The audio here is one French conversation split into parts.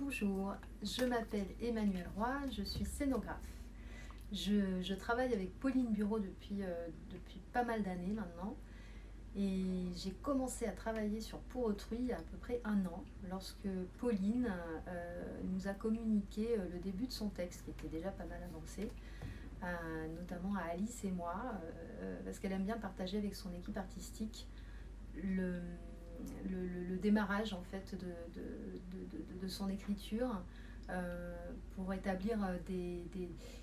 Bonjour, je m'appelle Emmanuelle Roy, je suis scénographe. Je travaille avec Pauline Bureau depuis pas mal d'années maintenant et j'ai commencé à travailler sur Pour Autrui il y a à peu près un an lorsque Pauline nous a communiqué le début de son texte qui était déjà pas mal avancé, notamment à Alice et moi, parce qu'elle aime bien partager avec son équipe artistique le, le démarrage en fait de son écriture pour établir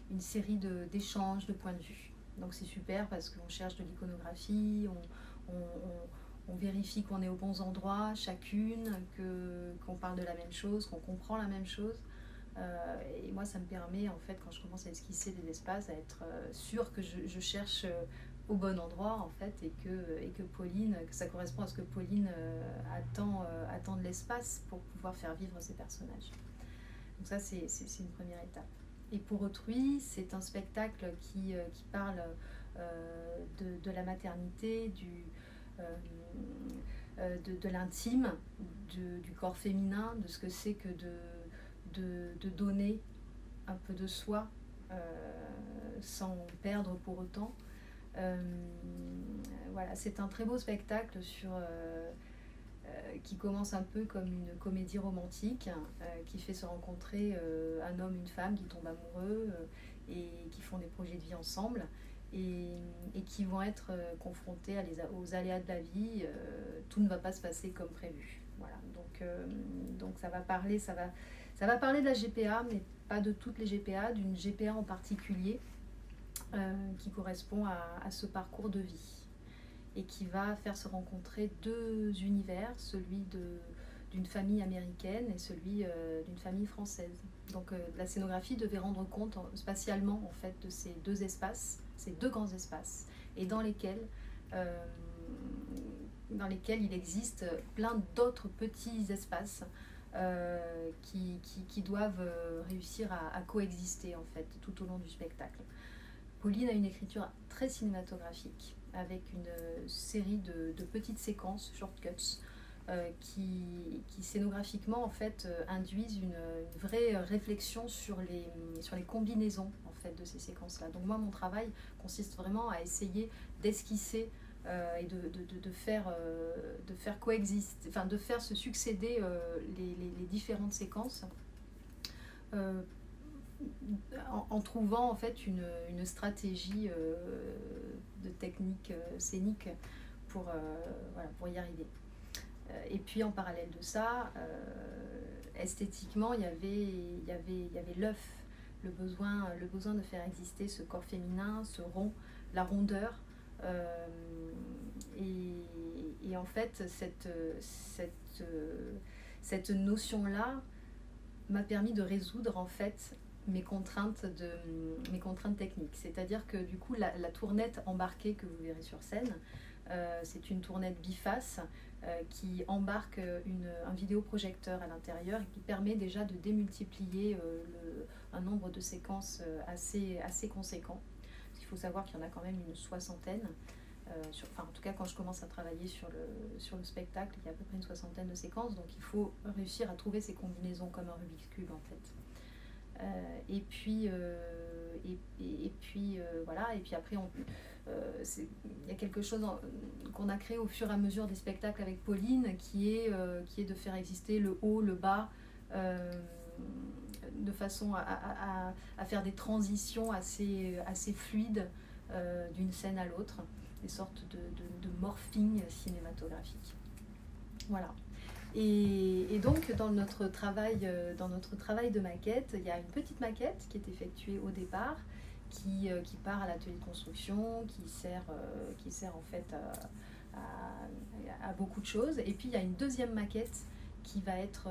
une série d'échanges, de points de vue. Donc c'est super parce qu'on cherche de l'iconographie, on vérifie qu'on est aux bons endroits, chacune, qu'on parle de la même chose, qu'on comprend la même chose. Et moi, ça me permet, en fait, quand je commence à esquisser des espaces, à être sûre que je cherche au bon endroit, en fait, et que Pauline, que ça correspond à ce que Pauline attend de l'espace pour pouvoir faire vivre ses personnages. Donc ça, c'est une première étape. Et Pour Autrui, c'est un spectacle qui parle de la maternité, de l'intime, du corps féminin, de ce que c'est que de donner un peu de soi sans perdre pour autant. Voilà, c'est un très beau spectacle qui commence un peu comme une comédie romantique, qui fait se rencontrer un homme, une femme qui tombent amoureux et qui font des projets de vie ensemble et qui vont être confrontés aux aléas de la vie. Tout ne va pas se passer comme prévu. Voilà, donc ça va parler de la GPA, mais pas de toutes les GPA, d'une GPA en particulier qui correspond à ce parcours de vie et qui va faire se rencontrer deux univers, celui d'une famille américaine et celui d'une famille française. Donc la scénographie devait rendre compte spatialement en fait de ces deux espaces, ces deux grands espaces, et dans lesquels il existe plein d'autres petits espaces qui doivent réussir à coexister en fait tout au long du spectacle. Pauline a une écriture très cinématographique avec une série de petites séquences, shortcuts, qui scénographiquement en fait induisent une vraie réflexion sur les combinaisons en fait de ces séquences-là. Donc moi mon travail consiste vraiment à essayer d'esquisser et de faire coexister, enfin de faire se succéder les différentes séquences. En trouvant en fait une stratégie de technique scénique pour y arriver. Et puis en parallèle de ça, esthétiquement, il y avait l'œuf, le besoin de faire exister ce corps féminin, ce rond, la rondeur. Et en fait, cette notion-là m'a permis de résoudre en fait mes contraintes techniques. C'est-à-dire que du coup, la tournette embarquée que vous verrez sur scène, c'est une tournette biface qui embarque un vidéoprojecteur à l'intérieur et qui permet déjà de démultiplier un nombre de séquences assez conséquent. Il faut savoir qu'il y en a quand même une soixantaine. En tout cas, quand je commence à travailler sur le spectacle, il y a à peu près une soixantaine de séquences, donc il faut réussir à trouver ces combinaisons comme un Rubik's Cube en fait. Et puis après il y a quelque chose qu'on a créé au fur et à mesure des spectacles avec Pauline qui est de faire exister le haut, le bas, de façon à faire des transitions assez fluides d'une scène à l'autre, des sortes de morphing cinématographique. Voilà. Et donc dans notre travail de maquette, il y a une petite maquette qui est effectuée au départ, qui part à l'atelier de construction, qui sert en fait à beaucoup de choses. Et puis il y a une deuxième maquette qui va être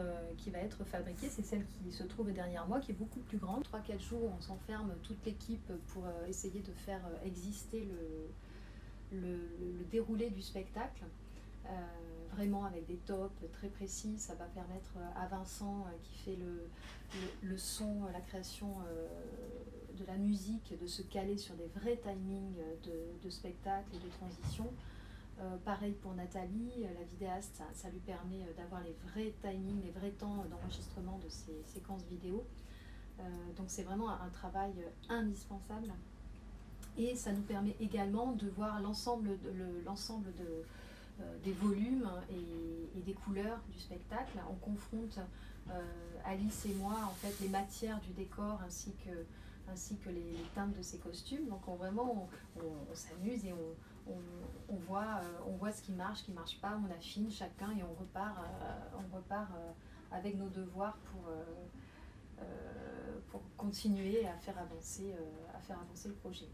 fabriquée, c'est celle qui se trouve derrière moi, qui est beaucoup plus grande. 3-4 jours, on s'enferme toute l'équipe pour essayer de faire exister le déroulé du spectacle. Vraiment avec des tops très précis. Ça va permettre à Vincent qui fait le son, la création de la musique, de se caler sur des vrais timings de spectacle et de transition. Pareil pour Nathalie, la vidéaste, ça lui permet d'avoir les vrais timings, les vrais temps d'enregistrement de ces séquences vidéo. Donc c'est vraiment un travail indispensable. Et ça nous permet également de voir l'ensemble des volumes et des couleurs du spectacle. On confronte Alice et moi en fait les matières du décor ainsi que les teintes de ses costumes. Donc on s'amuse et on voit ce qui marche pas, on affine chacun et on repart avec nos devoirs pour continuer à faire avancer le projet.